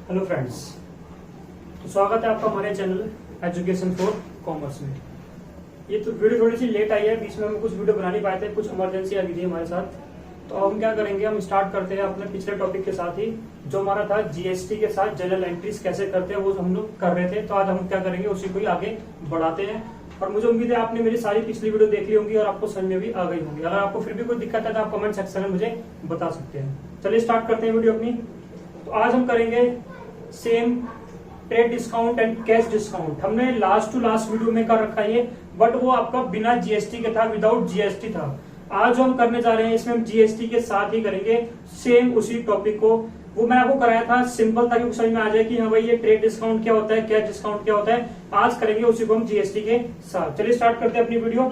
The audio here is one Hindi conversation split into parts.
हेलो फ्रेंड्स, तो स्वागत है आपका हमारे चैनल एजुकेशन फॉर कॉमर्स में। ये तो वीडियो थोड़ी सी लेट आई है, बीच में हम कुछ वीडियो बना नहीं पाए थे, कुछ इमरजेंसी आ गई थी हमारे साथ। तो अब हम क्या करेंगे, हम स्टार्ट करते हैं अपने पिछले टॉपिक के साथ ही, जो हमारा था जीएसटी के साथ जनरल एंट्रीज कैसे करते हैं, वो हम लोग कर रहे थे। तो आज हम क्या करेंगे, उसी को ही आगे बढ़ाते हैं। और मुझे उम्मीद है आपने मेरी सारी पिछली वीडियो देख ली होंगी और आपको समझ में भी आ गई होंगी। अगर आपको फिर भी कोई दिक्कत है तो आप कमेंट सेक्शन में मुझे बता सकते हैं। चलिए स्टार्ट करते हैं वीडियो अपनी। तो आज हम करेंगे same trade discount and cash discount. हमने लास्ट टू लास्ट वीडियो में कर रखा है ये, बट वो आपका बिना जीएसटी के था, विदाउट जीएसटी था। आज जो हम करने जा रहे हैं इसमें हम जीएसटी के साथ ही करेंगे सेम उसी टॉपिक को। वो मैं आपको कराया था सिंपल, ताकि समझ में आ जाए कि हाँ भाई ये ट्रेड डिस्काउंट क्या होता है, कैश डिस्काउंट क्या होता है। आज करेंगे उसी को हम जीएसटी के साथ। चलिए स्टार्ट करते हैं अपनी वीडियो।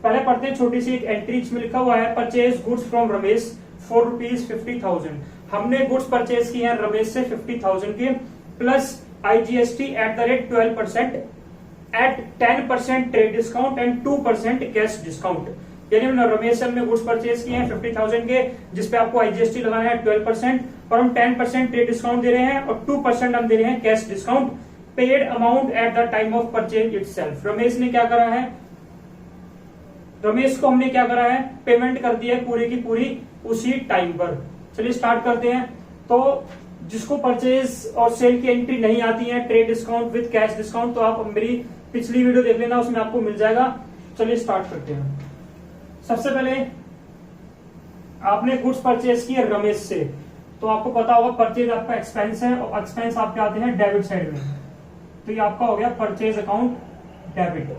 पहले पढ़ते हैं छोटी सी एक एंट्री, इसमें लिखा हुआ है purchase goods from Ramesh for ₹50,000। हमने गुड्स परचेज की है रमेश से 50,000 के, plus IGST at the rate 12% at 10% trade discount and 2% cash discount. यानी हमने रमेश से हमने गुड्स परचेज किए हैं 50,000 के, जिसपे आपको IGST लगाना है 12%, और हम 10% ट्रेड डिस्काउंट दे रहे हैं और 2% हम दे रहे हैं cash discount. Paid amount at the time of purchase itself. Ramesh ने क्या करा है, रमेश को हमने क्या करा है, पेमेंट कर दी है पूरी की पूरी उसी टाइम पर। चलिए स्टार्ट करते हैं। तो जिसको परचेज और सेल की एंट्री नहीं आती है, trade discount with cash discount, तो आप मेरी पिछली वीडियो देख लेना, उसमें आपको मिल जाएगा। चलिए स्टार्ट करते हैं। सबसे पहले आपने गुड्स परचेज किए रमेश से, तो आपको पता होगा परचेज आपका एक्सपेंस है और एक्सपेंस आपके आते हैं डेबिट साइड में। तो ये आपका हो गया परचेज अकाउंट डेबिट।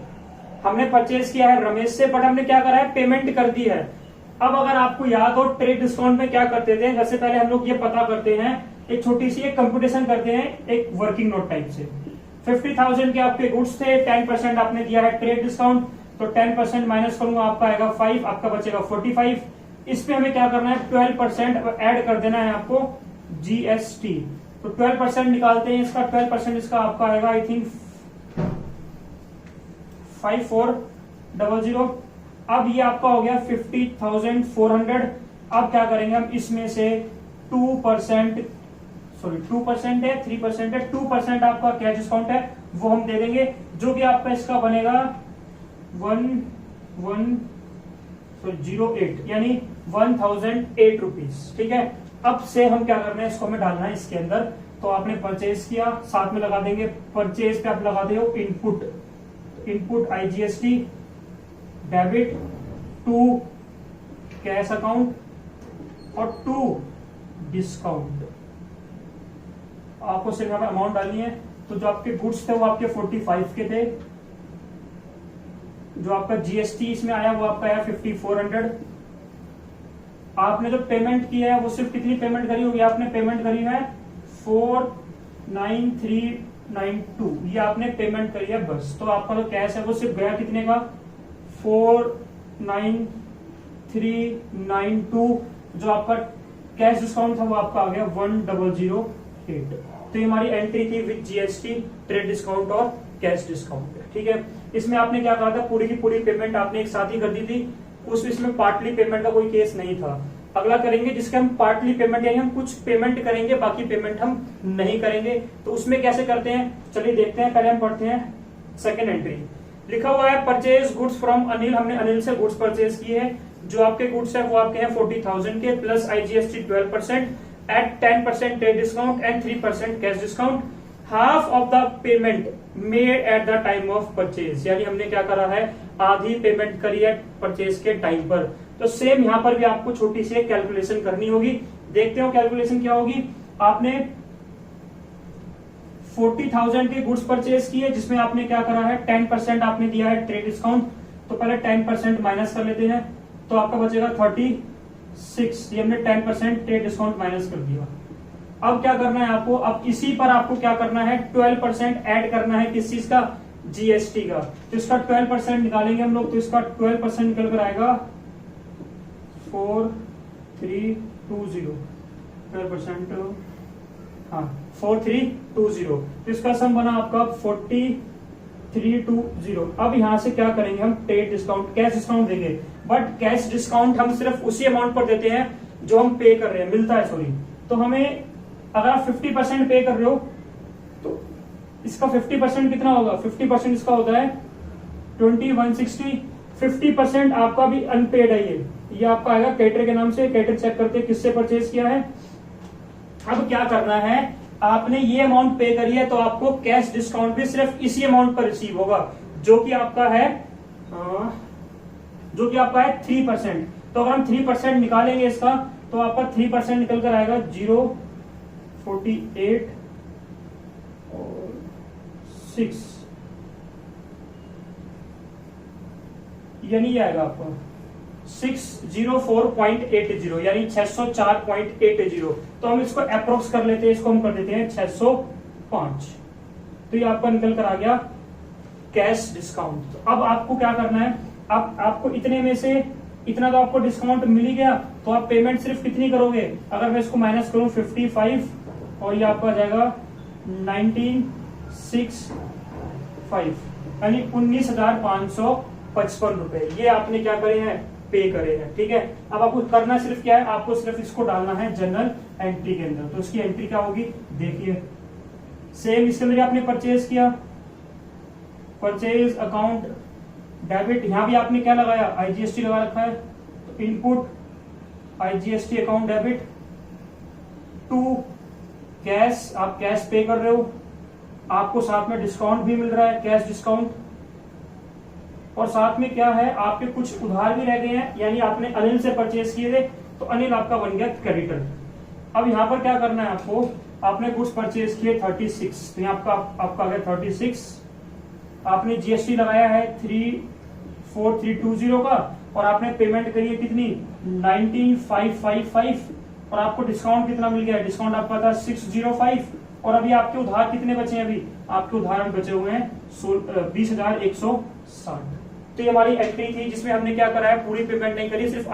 हमने परचेज किया है रमेश से, बट हमने क्या करा है, पेमेंट कर दी है। अब अगर आपको याद हो ट्रेड डिस्काउंट में क्या करते थे, जैसे पहले हम लोग ये पता करते हैं, एक छोटी सी एक कंप्यूटेशन करते हैं एक वर्किंग नोट टाइप से। 50,000 के आपके गुड्स थे, 10% आपने दिया है ट्रेड डिस्काउंट, तो 10% माइनस करूंगा आपका आएगा 5, आपका बचेगा 45। इस पे हमें क्या करना है, 12% ऐड कर देना है आपको जीएसटी। तो 12% निकालते हैं इसका, 12% इसका आपका आएगा आई थिंक 5400। अब ये आपका हो गया 50,400। अब क्या करेंगे हम, इसमें से 2% है, 3% है, 2% आपका कैश डिस्काउंट है, वो हम दे देंगे, जो कि आपका इसका बनेगा 1108 यानी 1008 रुपीज। ठीक है। अब से हम क्या करना है, इसको हमें डालना है इसके अंदर। तो आपने परचेज किया, साथ में लगा देंगे परचेज पे आप लगा दे input IGST debit to cash account और टू डिस्काउंट। आपको सिर्फ अमाउंट डालनी है। तो जो आपके गुड्स थे वो आपके 45 के थे, जो आपका GST इसमें आया वो आपका आया 5400। आपने जो पेमेंट किया है वो सिर्फ कितनी पेमेंट करी होगी, आपने पेमेंट करी है 49392, ये आपने पेमेंट करी है बस। तो आपका जो कैश है वो सिर्फ गया कितने का, 49392। जो आपका कैश डिस्काउंट था वो आपका आ गया 1008। तो ये हमारी एंट्री थी विद जीएसटी, ट्रेड डिस्काउंट और कैश डिस्काउंट। ठीक है। इसमें आपने क्या कहा था, पूरी की पूरी पेमेंट आपने एक साथ ही कर दी थी। इसमें पार्टली पेमेंट का कोई केस नहीं था। अगला करेंगे जिसके हम पार्टली पेमेंट, यानी हम कुछ पेमेंट करेंगे, बाकी पेमेंट हम नहीं करेंगे। तो उसमें कैसे करते हैं, चलिए देखते हैं। पहले हम पढ़ते हैं सेकेंड एंट्री। लिखा हुआ है परचेज गुड्स फ्रॉम अनिल। हमने अनिल से गुड्स परचेज किए हैं। जो आपके गुड्स है वो आपके हैं 40,000 के, plus IGST 12% at 10% trade discount and 3% cash discount. Half of the payment made at the time of purchase, यानी हमने क्या करा है, आधी पेमेंट करी है परचेज के टाइम पर। तो सेम यहां पर भी आपको छोटी सी कैलकुलेशन करनी होगी। देखते हो कैलकुलेशन क्या होगी। आपने 40,000 के गुड्स परचेज किए, जिसमें आपने क्या करा है, 10% आपने दिया है ट्रेड डिस्काउंट। तो पहले 10% माइनस कर लेते हैं, तो आपका बचेगा 36। ये हमने 10% ट्रेड डिस्काउंट माइनस कर दिया। अब क्या करना है आपको, अब इसी पर आपको क्या करना है, 12% ऐड करना है, किस चीज का, GST का। तो इसका 12% निकालेंगे हम लोग, तो इसका 12% निकल कर आएगा 4320। 12%, हाँ 4320। तो इसका सम बना आपका 4320। अब यहां से क्या करेंगे हम, ट्रेड डिस्काउंट, कैश डिस्काउंट देंगे, बट कैश डिस्काउंट हम सिर्फ उसी अमाउंट पर देते हैं जो हम पे कर रहे हैं, मिलता है सॉरी। तो हमें अगर आप 50% पे कर रहे हो तो इसका 50% कितना होगा, 50% इसका होता है 2160, 50% आपका भी अनपेड है। ये आपका आएगा कैटर के नाम से, कैटर चेक करते हैं किससे परचेज किया है। अब क्या करना है, आपने ये अमाउंट पे करी है तो आपको कैश डिस्काउंट भी सिर्फ इसी अमाउंट पर रिसीव होगा जो कि आपका है 3%। तो अगर हम 3% निकालेंगे इसका तो आपका 3% निकल कर आएगा 0.48 और 6, यानी ये आएगा आपका 604.80, यानी 604.80। तो हम इसको अप्रोक्स कर लेते हैं, इसको हम कर देते हैं 605। तो ये आपका निकल कर आ गया कैश डिस्काउंट। तो अब आपको क्या करना है, अब आपको इतने में से इतना तो आपको डिस्काउंट मिल ही गया, तो आप पेमेंट सिर्फ कितनी करोगे, अगर मैं इसको माइनस करूं 55 और ये आपका आ जाएगा 1965, यानी 19,555 रुपए ये आपने क्या करे हैं, पे करे हैं। ठीक है, अब आपको करना सिर्फ क्या है, आपको सिर्फ इसको डालना है जनरल एंट्री के अंदर। तो इसकी एंट्री क्या होगी, देखिए सेम इसके अंदर आपने परचेज किया, परचेज अकाउंट डेबिट, यहां भी आपने क्या लगाया, आईजीएसटी लगा रखा है। तो input IGST account debit to cash, आप कैश पे कर रहे हो, आपको साथ में डिस्काउंट भी मिल रहा है, कैश डिस्काउंट, और साथ में क्या है, आपके कुछ उधार भी रह गए हैं, यानी आपने अनिल से परचेज किए थे तो अनिल आपका बन गया क्रेडिटर। अब यहां पर क्या करना है आपको, आपने गुड्स परचेज किए 36, तो यहाँ आपका आ गया 36, आपने जीएसटी लगाया है 34320 का, और आपने पेमेंट करी है कितनी 19,555, और आपको डिस्काउंट कितना मिल गया, डिस्काउंट आपका था 605, और अभी आपके उधार कितने बचे हैं, अभी आपके उधार बचे हुए हैं 20,160। तो ये हमारी एंट्री थी जिसमें हमने क्या करा है, पूरी पेमेंट नहीं करी, सिर्फ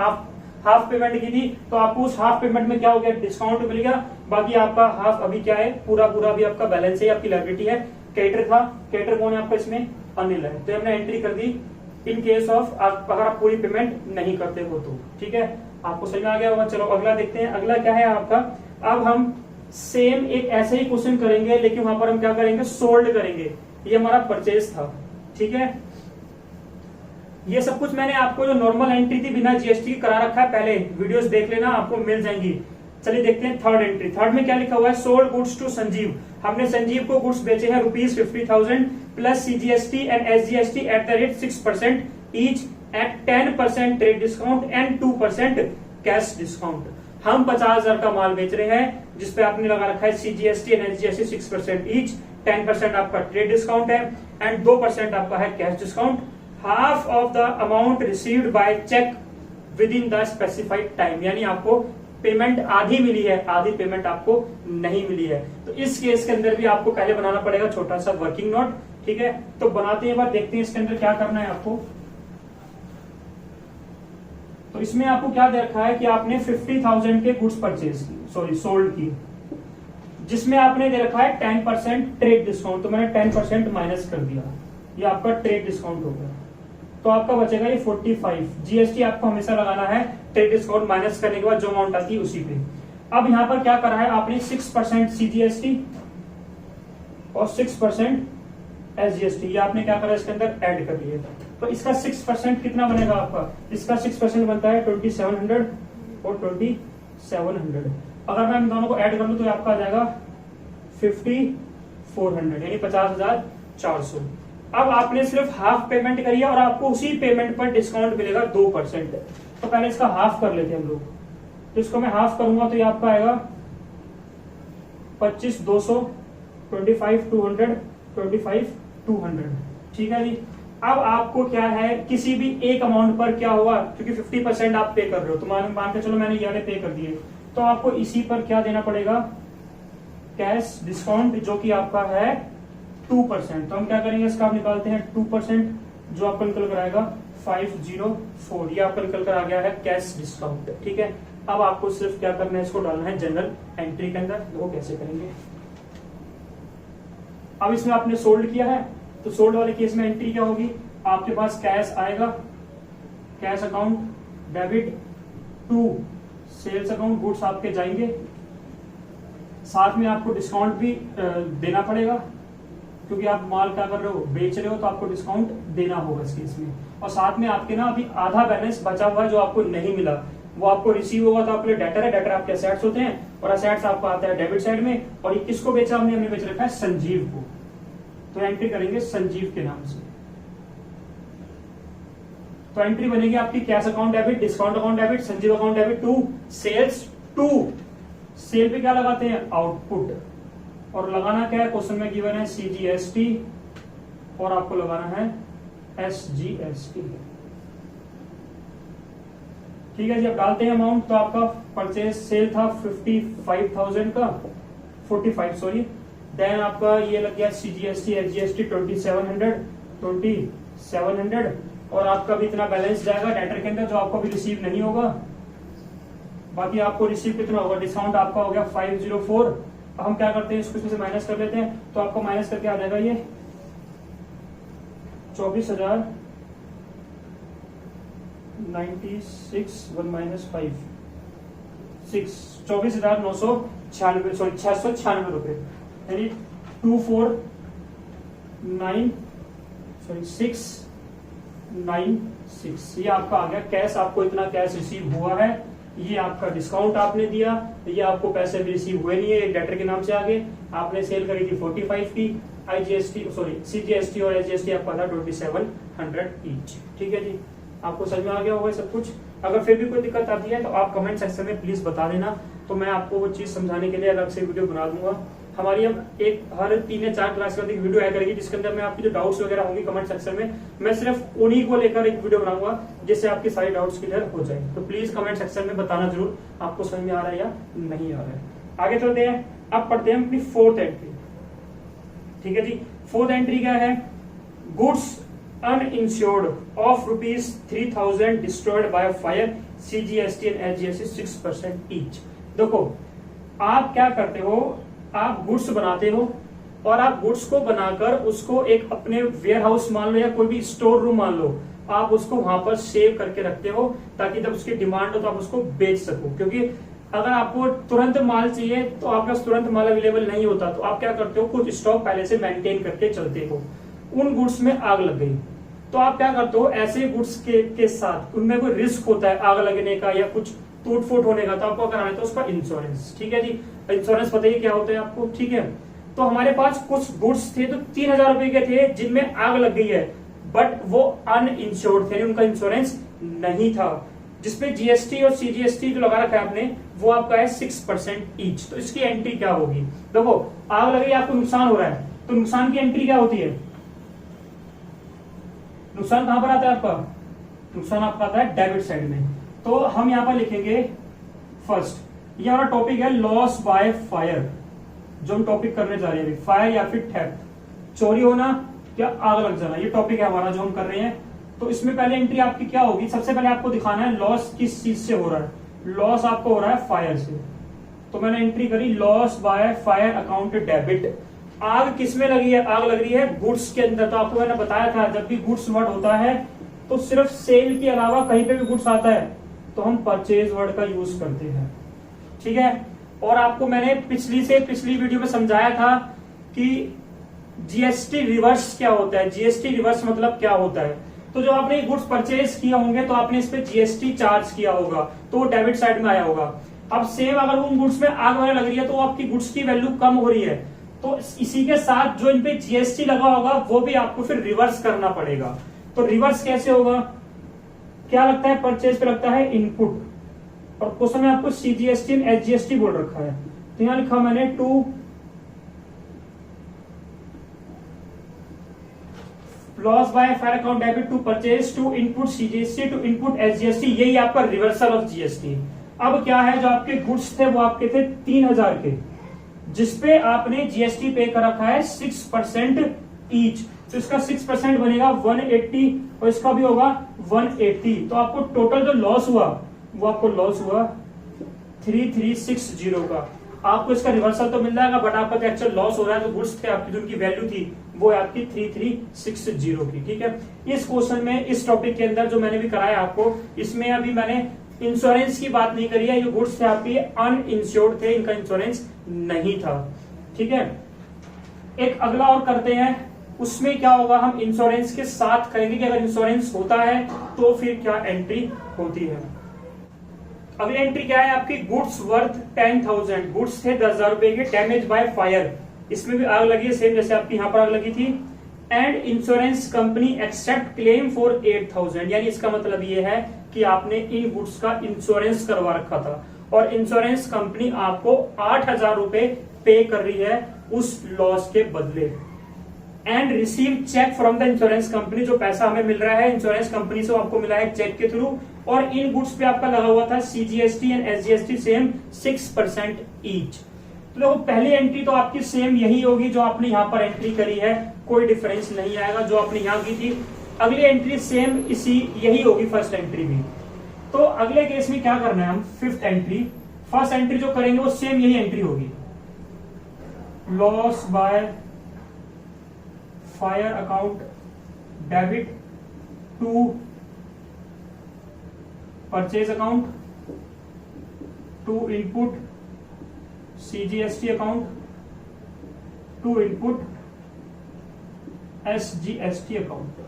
हाफ पेमेंट की थी। तो आपको उस हाफ पेमेंट में क्या हो गया, डिस्काउंट मिल गया, बाकी आपका हाफ अभी क्या है, पूरा अभी आपका बैलेंस है, आपकी लायबिलिटी है। कैटर था, कैटर कौन है आपका इसमें, अनिल है, तो हमने एंट्री कर दी इन केस ऑफ अगर आप पूरी पेमेंट नहीं करते हो तो। ठीक है, आपको समझ में आ गया होगा। चलो अगला देखते हैं, अगला क्या है आपका, अब हम सेम एक ऐसे ही क्वेश्चन करेंगे, लेकिन वहां पर हम क्या करेंगे, सोल्ड करेंगे। ये हमारा परचेज था, ठीक है, ये सब कुछ मैंने आपको जो नॉर्मल एंट्री थी बिना जीएसटी की करा रखा है, पहले वीडियोस देख लेना, आपको मिल जाएंगी। चलिए देखते हैं थर्ड एंट्री। थर्ड में क्या लिखा हुआ है, सोल्ड गुड्स टू संजीव, हमने संजीव को गुड्स बेचे हैं ₹50,000 plus CGST and SGST eight the rate 6% each eight 10% trade discount and 2% cash discount. हम 50,000 का माल बेच रहे हैं जिसपे आपने लगा रखा है सीजीएसटी एंड एसजीएसटी 6% ईच, 10% आपका ट्रेड डिस्काउंट है एंड 2% आपका है cash discount. Half of the amount received by cheque within the specified time, यानी आपको पेमेंट आधी मिली है, आधी पेमेंट आपको नहीं मिली है। तो इस केस के अंदर भी आपको पहले बनाना पड़ेगा छोटा सा वर्किंग नोट। ठीक है, तो बनाते हैं, बार देखते हैं इसके अंदर क्या करना है आपको। तो इसमें आपको क्या दे रखा है कि आपने 50,000 के गुड्स परचेज की, सॉरी सोल्ड की, जिसमें आपने दे रखा है 10% ट्रेड डिस्काउंट, तो मैंने 10% माइनस कर दिया, ये आपका ट्रेड डिस्काउंट हो गया। तो आपका बचेगा ये 45। जीएसटी आपको हमेशा लगाना है, ट्रेड डिस्काउंट माइनस करने के बाद जो अमाउंट आती है उसी पे। अब यहां पर क्या करा है आपने, 6% सीजीएसटी और 6% एसजीएसटी, ये आपने क्या करा इसके अंदर ऐड कर लिया। तो इसका 6% कितना बनेगा आपका, इसका 6% बनता है 2700 और 2700। अगर मैं इन दोनों को ऐड कर लूं तो आपका आ जाएगा 5400, यानी 50,400। अब आपने सिर्फ हाफ पेमेंट करी है और आपको उसी पेमेंट पर डिस्काउंट मिलेगा 2%। तो पहले इसका हाफ कर लेते हैं हम लोग। तो इसको मैं हाफ करूंगा तो ये आपका आएगा 25,200, 25,200, 25,200। ठीक है जी। अब आपको क्या है, किसी भी एक अमाउंट पर क्या होगा, क्योंकि 50% आप पे कर रहे हो, तो मान के चलो मैंने ये वाले पे कर दिए, तो आपको इसी पर क्या देना पड़ेगा, कैश डिस्काउंट, जो कि आपका है 2%। तो हम क्या करेंगे, इसका आप निकालते हैं 2%, जो आपको निकल कर आएगा 504। ये आपका निकल कर आ गया है कैश डिस्काउंट। ठीक है, अब आपको सिर्फ क्या करना है, इसको डालना है जनरल एंट्री के अंदर। वो कैसे करेंगे, अब इसमें आपने सोल्ड किया है, तो सोल्ड वाले केस में एंट्री क्या होगी, आपके पास कैश आएगा, cash account debit to sales account, goods आपके जाएंगे, साथ में आपको डिस्काउंट भी देना पड़ेगा, क्योंकि आप माल क्या कर रहे हो, बेच रहे हो, तो आपको डिस्काउंट देना होगा इस केस में। और साथ में आपके ना अभी आधा बैलेंस बचा हुआ है जो आपको नहीं मिला, वो आपको रिसीव होगा, तो आपके लिए डेटर है, डेटर आपके असेट्स होते हैं, और असेट्स आपको आता है डेबिट साइड में। और ये किसको बेचा हमने बेच रखा है संजीव को, तो एंट्री करेंगे संजीव के नाम से। तो एंट्री बनेगी आपकी cash account debit, discount account debit, Sanjeev account debit to sales to. Sale पे क्या लगाते हैं, आउटपुट, और लगाना क्या है, क्वेश्चन में गिवन है CGST, और आपको लगाना है SGST। ठीक है जी, अब डालते हैं अमाउंट। तो आपका परचेज सेल था 55,000 का, 45 सॉरी, देन आपका ये लग गया CGST SGST 2700, और आपका भी इतना बैलेंस जाएगा डेटर के अंदर जो आपको भी रिसीव नहीं होगा। बाकी आपको रिसीव कितना होगा, डिस्काउंट आपका हो गया 504। अब हम क्या करते हैं, इसको इसमें से माइनस कर लेते हैं, तो आपको माइनस करके आ जाएगा ये 24,096 1 - 5 24,996 सॉरी 696 रुपए, यानी 696 ये आपका आ गया कैश। आपको इतना कैश रिसीव हुआ है, ये आपका डिस्काउंट आपने दिया, ये आपको पैसे भी रिसीव हुए नहीं है, एक डेटर के नाम से आगे। आपने सेल करी थी 45 की, CGST और SGST आपका था 2700 ईच। ठीक है जी, आपको समझ में आ गया होगा सब कुछ। अगर फिर भी कोई दिक्कत आती है तो आप कमेंट सेक्शन में प्लीज बता देना, तो मैं आपको वो चीज समझाने के लिए अलग से वीडियो बना दूंगा। हमारी अब हर 3 या 4 क्लास के बाद एक वीडियो आया करेगी, जिसके अंदर मैं आपकी जो डाउट्स वगैरह होंगी कमेंट सेक्शन में, मैं सिर्फ उन्हीं को लेकर एक वीडियो बनाऊंगा जिससे आपके सारे डाउट्स क्लियर हो जाए। तो प्लीज कमेंट सेक्शन में बताना जरूर आपको समझ में आ रहा है या नहीं आ रहा है। आगे चलते हैं, अब पढ़ते हैं अपनी 4th एंट्री। ठीक है जी, 4th एंट्री क्या है, goods uninsured of ₹3,000 destroyed by a fire, CGST and SGST 6% each। देखो आप क्या करते हो, आप गुड्स बनाते हो, और आप गुड्स को बनाकर उसको एक अपने वेयर हाउस मान लो या कोई भी स्टोर रूम मान लो, आप उसको वहां पर सेव करके रखते हो, ताकि जब उसकी डिमांड हो तो आप उसको बेच सको। क्योंकि अगर आपको तुरंत माल चाहिए तो आपके पास तुरंत माल अवेलेबल नहीं होता, तो आप क्या करते हो, कुछ स्टॉक पहले से मेंटेन करके चलते हो। उन गुड्स में आग लग गई तो आप क्या करते हो, ऐसे गुड्स के साथ उनमें कोई रिस्क होता है आग लगने का या कुछ टूट फूट होने का, तो आपको कराना है तो उसका इंश्योरेंस। ठीक है जी, इंश्योरेंस बताइए क्या होता है आपको। ठीक है, तो हमारे पास कुछ गुड्स थे तो 3,000 रुपए के थे जिनमें आग लग गई है, बट वो अनइंश्योर्ड थे, उनका इंश्योरेंस नहीं था, जिसपे GST और CGST जो लगा रखा है आपने, वो आपका है 6% ईच। तो इसकी एंट्री क्या होगी, देखो आग लगी, आपको नुकसान हो रहा है, तो नुकसान की एंट्री क्या होती है, नुकसान कहां पर आता है आपका, नुकसान आपका आता है डेबिट साइड में। तो हम यहां पर लिखेंगे फर्स्ट, ये हमारा टॉपिक है लॉस बाय फायर, जो हम टॉपिक करने जा रहे हैं, फायर या फिर थेफ्ट, चोरी होना या आग लग जाना, ये टॉपिक है हमारा जो हम कर रहे हैं। तो इसमें पहले एंट्री आपकी क्या होगी, सबसे पहले आपको दिखाना है लॉस किस चीज से हो रहा है, लॉस आपको हो रहा है फायर से। तो मैंने एंट्री करी loss by fire account debit. आग किस में लगी है, आग लग रही है गुड्स के अंदर। तो आपको मैंने बताया था जब भी गुड्स वर्ड होता है तो सिर्फ सेल के अलावा कहीं पे भी गुड्स आता है तो हम परचेज वर्ड का यूज करते हैं। ठीक है, और आपको मैंने पिछली वीडियो में समझाया था कि GST रिवर्स क्या होता है, GST रिवर्स मतलब क्या होता है। तो जो आपने गुड्स परचेज किए होंगे तो आपने इस पे GST चार्ज किया होगा, तो वो डेबिट साइड में आया होगा। अब सेम अगर उन गुड्स में आग वगैरह लग रही है तो आपकी गुड्स की वैल्यू कम हो रही है, तो इसी के साथ जो इन पे GST लगा होगा वो भी आपको फिर रिवर्स करना पड़ेगा। तो रिवर्स कैसे होगा, क्या लगता है, परचेज पे लगता है इनपुट, और क्वेश्चन में आपको CGST एंड SGST बोल रखा है, तो यहां लिखा मैंने to loss by fire account debit to purchase to input CGST to input SGST, यही आपका रिवर्सल ऑफ GST। अब क्या है, जो आपके गुड्स थे वो आपके थे 3,000 के, जिसपे आपने GST पे कर रखा है 6% ईच, तो इसका 6% बनेगा 180 और इसका भी होगा 180। तो आपको टोटल जो लॉस हुआ वो आपको लॉस हुआ 3360 का। आपको इसका रिवर्सल तो मिल जाएगा, बट आपका जो एक्चुअल लॉस हो रहा है, जो गुड्स थे आपकी, जो उनकी वैल्यू थी वो है आपकी 3360 की। ठीक है, इस क्वेश्चन में, इस टॉपिक के अंदर जो मैंने भी कराया आपको, इसमें अभी मैंने इंश्योरेंस की बात नहीं करी है। ये गुड्स थे आपके अनइंश्योर्ड थे, इनका इंश्योरेंस नहीं था। ठीक है, एक अगला और करते हैं, उसमें क्या होगा, हम इंश्योरेंस के साथ करेंगे कि अगर इंश्योरेंस होता है तो फिर क्या एंट्री होती है। अगली एंट्री क्या है आपकी, गुड्स वर्थ 10,000, गुड्स थे 10,000 रुपए के, डैमेज बाय फायर, इसमें भी आग लगी है सेम जैसे आपकी यहाँ पर आग लगी थी, and insurance company accept claim for 8,000, यानी इसका मतलब ये है कि आपने इन गुड्स का इंश्योरेंस करवा रखा था और इंश्योरेंस कंपनी आपको 8,000 रुपए पे कर रही है उस लॉस के बदले। And receive cheque from the insurance company, जो पैसा हमें मिल रहा है इंश्योरेंस कंपनी से आपको मिला है चेक के थ्रू, और इन गुड्स पे आपका लगा हुआ था CGST and SGST same 6% each. तो देखो पहली एंट्री तो आपकी सेम यही होगी जो आपने यहाँ पर एंट्री करी है, कोई डिफरेंस नहीं आएगा जो आपने यहाँ की थी। अगली एंट्री सेम इसी यही होगी, फर्स्ट एंट्री भी। तो अगले केस में क्या करना है, हम फिफ्थ एंट्री, फर्स्ट एंट्री जो करेंगे वो सेम यही एंट्री होगी, loss by fire account debit to purchase account to input CGST account to input SGST account.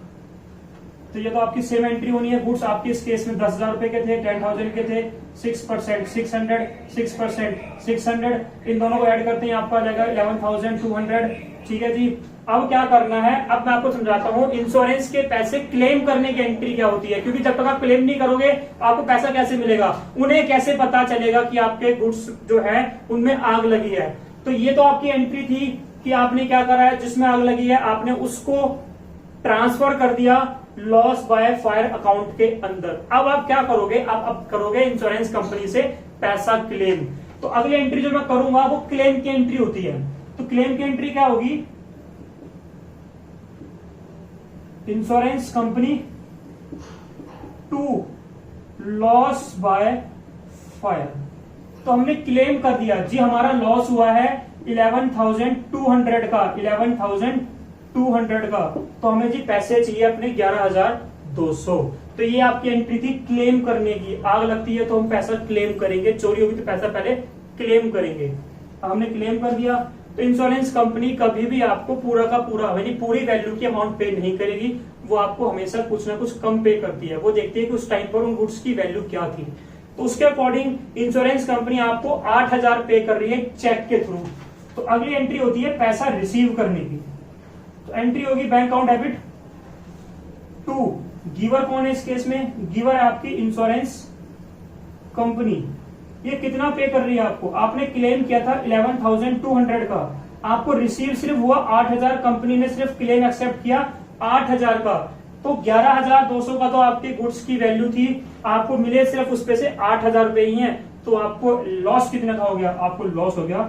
तो ये तो आपकी सेम एंट्री होनी है। गुड्स आपके इस केस में 10,000 रुपए के थे, 10,000 के थे, 6% 600, 6% 600, इन दोनों को ऐड करते हैं आपका आ जाएगा 11,200। ठीक है जी, अब क्या करना है, अब मैं आपको समझाता हूँ इंश्योरेंस के पैसे क्लेम करने की एंट्री क्या होती है, क्योंकि जब तक आप क्लेम नहीं करोगे आपको पैसा कैसे मिलेगा, उन्हें कैसे पता चलेगा कि आपके गुड्स जो है उनमें आग लगी है। तो ये तो आपकी एंट्री थी कि आपने क्या करा है, जिसमें आग लगी है आपने उसको ट्रांसफर कर दिया लॉस बाय फायर अकाउंट के अंदर। अब आप क्या करोगे, अब करोगे इंश्योरेंस कंपनी से पैसा क्लेम। तो अगली एंट्री जो मैं करूंगा वो क्लेम की एंट्री होती है। तो क्लेम की एंट्री क्या होगी, insurance company to loss by fire. तो हमने क्लेम कर दिया जी, हमारा लॉस हुआ है 11,200 का, 11,200 का, तो हमें जी पैसे चाहिए अपने 11,200। तो ये आपकी एंट्री थी क्लेम करने की। आग लगती है तो हम पैसा क्लेम करेंगे, चोरी होगी तो पैसा पहले क्लेम करेंगे। हमने क्लेम कर दिया। तो इंश्योरेंस कंपनी कभी भी आपको पूरा का पूरा यानी पूरी वैल्यू की अमाउंट पे नहीं करेगी, वो आपको हमेशा कुछ ना कुछ कम पे करती है। वो देखती है कि उस टाइम पर उन गुड्स की वैल्यू क्या थी। तो उसके अकॉर्डिंग इंश्योरेंस कंपनी आपको 8,000 पे कर रही है चेक के थ्रू। तो अगली एंट्री होती है पैसा रिसीव करने की। तो एंट्री होगी bank account debit to giver. कौन है इस केस में, गिवर है आपकी इंश्योरेंस कंपनी। ये कितना पे कर रही है आपको, आपने क्लेम किया था 11,200 का, आपको रिसीव सिर्फ हुआ 8,000, कंपनी ने सिर्फ क्लेम एक्सेप्ट किया 8,000 का। तो 11,200 का तो आपके गुड्स की वैल्यू थी, आपको मिले सिर्फ उस पे से 8,000 रुपए ही है। तो आपको लॉस कितना का हो गया, आपको लॉस हो गया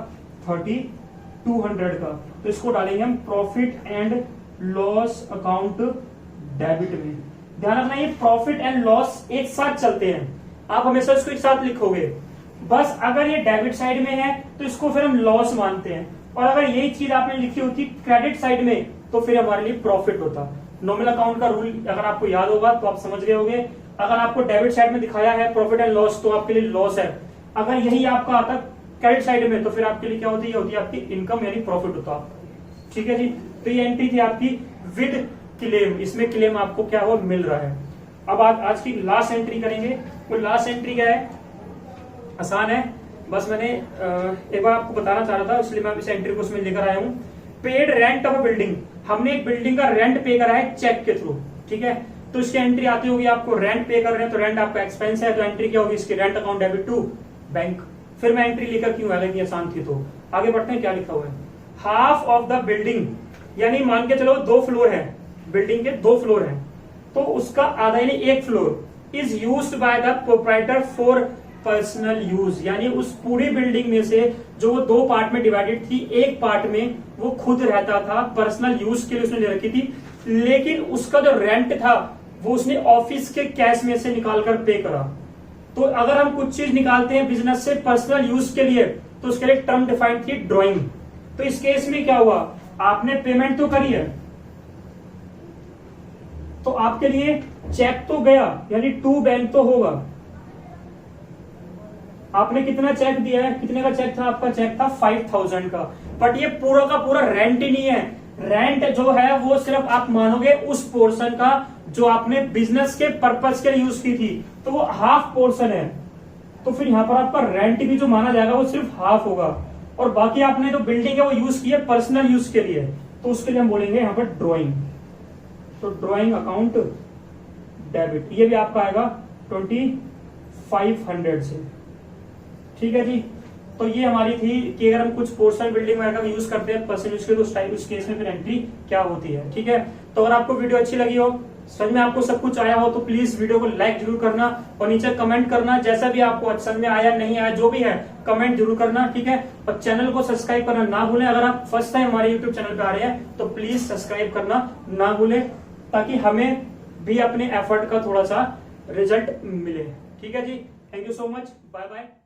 3,200 का। तो इसको डालेंगे हम profit and loss account debit में। ध्यान रखना ये प्रॉफिट एंड लॉस एक साथ चलते हैं, आप हमेशा इसको एक साथ लिखोगे। बस अगर ये डेबिट साइड में है तो इसको फिर हम लॉस मानते हैं, और अगर यही चीज आपने लिखी होती क्रेडिट साइड में तो फिर हमारे लिए प्रॉफिट होता। नॉमिनल अकाउंट का रूल अगर आपको याद होगा तो आप समझ गए होंगे। अगर आपको डेबिट साइड में दिखाया है प्रॉफिट एंड लॉस तो आपके लिए लॉस है, अगर यही आपका आता क्रेडिट साइड में तो फिर आपके लिए क्या होती है, आपकी इनकम यानी प्रॉफिट होता आपका। ठीक है जी, तो ये एंट्री थी आपकी विद क्लेम, इसमें क्लेम आपको क्या हो मिल रहा है। अब आज की लास्ट एंट्री करेंगे। वो लास्ट एंट्री क्या है, आसान है, बस मैंने एक बार आपको बताना चाह रहा था इसलिए मैं इस एंट्री को उसमें लेकर आया हूँ। पेड रेंट ऑफ बिल्डिंग, हमने एक बिल्डिंग का रेंट पे करा है चेक के थ्रू। ठीक है, तो इसकी एंट्री आती होगी, आपको रेंट पे कर रहे हैं तो रेंट आपका एक्सपेंस है, तो एंट्री क्या होगी इसकी, rent account debit to bank. फिर मैं एंट्री लेकर क्यों आया कि आसान थी, तो आगे बढ़ते हैं। क्या लिखा हुआ है, हाफ ऑफ द बिल्डिंग, यानी मान के चलो 2 फ्लोर है, बिल्डिंग के 2 फ्लोर है, तो उसका आधा यानी 1 floor is used by the proprietor for personal use, यानी उस पूरी बिल्डिंग में से जो वो 2 पार्ट में डिवाइडेड थी, एक पार्ट में वो खुद रहता था, पर्सनल यूज के लिए उसने ले रखी थी, लेकिन उसका जो रेंट था वो उसने ऑफिस के कैश में से निकालकर पे करा। तो अगर हम कुछ चीज निकालते हैं बिजनेस से पर्सनल यूज के लिए तो उसके लिए टर्म डिफाइंड थी ड्रॉइंग। तो इस केस में क्या हुआ, आपने पेमेंट तो करी है तो आपके लिए चेक तो गया यानी टू बैंक तो होगा, आपने कितना चेक दिया है, कितने का चेक था आपका? चेक था 5000 का। बट ये पूरा का पूरा रेंट ही नहीं है। रेंट जो है वो सिर्फ आप मानोगे उस पोर्शन का जो आपने बिजनेस के पर्पस के लिए यूज की थी, तो वो हाफ पोर्शन है। तो फिर यहाँ पर आपका रेंट भी जो माना जाएगा वो सिर्फ हाफ होगा, और बाकी आपने जो बिल्डिंग है वो यूज की है पर्सनल यूज के लिए, तो उसके लिए हम बोलेंगे यहाँ पर ड्रॉइंग। तो ड्रॉइंग अकाउंट डेबिट, ये भी आपका आएगा 2500 से। ठीक है जी। तो ये हमारी थी कि अगर हम कुछ पोर्शन बिल्डिंग वगैरह यूज करते हैं पर्सनल यूज के, तो उस केस में फिर एंट्री क्या होती है। ठीक है। तो अगर आपको वीडियो अच्छी लगी हो, समझ में आपको सब कुछ आया हो, तो प्लीज वीडियो को लाइक जरूर करना और नीचे कमेंट करना जैसा भी आपको समझ में आया नहीं आया, जो भी है कमेंट जरूर करना। ठीक है। और चैनल को सब्सक्राइब करना ना भूलें। अगर आप फर्स्ट टाइम हमारे यूट्यूब चैनल पे आ रहे हैं तो प्लीज सब्सक्राइब करना ना भूलें, ताकि हमें भी अपने एफर्ट का थोड़ा सा रिजल्ट मिले। ठीक है जी। Thank you so much. Bye bye.